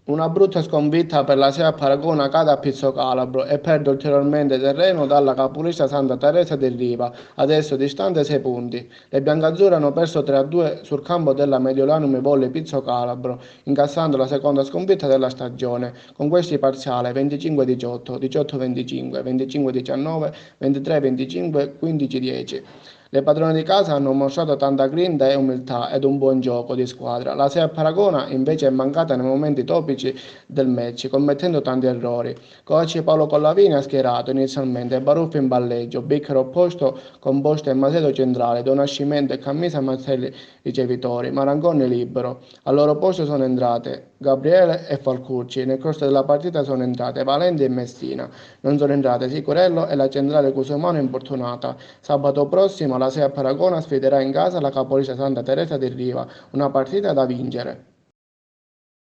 Una brutta sconfitta per la Sea Paragona cade a Pizzocalabro e perde ulteriormente terreno dalla capolista Santa Teresa di Riva, adesso distante 6 punti. Le biancazzurre hanno perso 3-2 sul campo della Mediolanum Volley Pizzocalabro, incassando la seconda sconfitta della stagione, con questi parziali 25-18, 18-25, 25-19, 23-25, 15-10. Le padrone di casa hanno mostrato tanta grinta e umiltà ed un buon gioco di squadra. La Sea Paragona invece è mancata nei momenti topici del match, commettendo tanti errori. Coach Paolo Collavini ha schierato inizialmente Baruffo in palleggio, Biccaro opposto con Bosta e Macedo centrale, Don Nascimento e Cammisa Mazzelli ricevitori, Marangoni libero. Al loro posto sono entrate Gabriele e Falcucci. Nel corso della partita sono entrate Valenti e Messina. Non sono entrate Sicurello e la centrale Cusumano infortunata. Sabato prossimo la Sea Paragona sfiderà in casa la capolista Santa Teresa di Riva, una partita da vincere.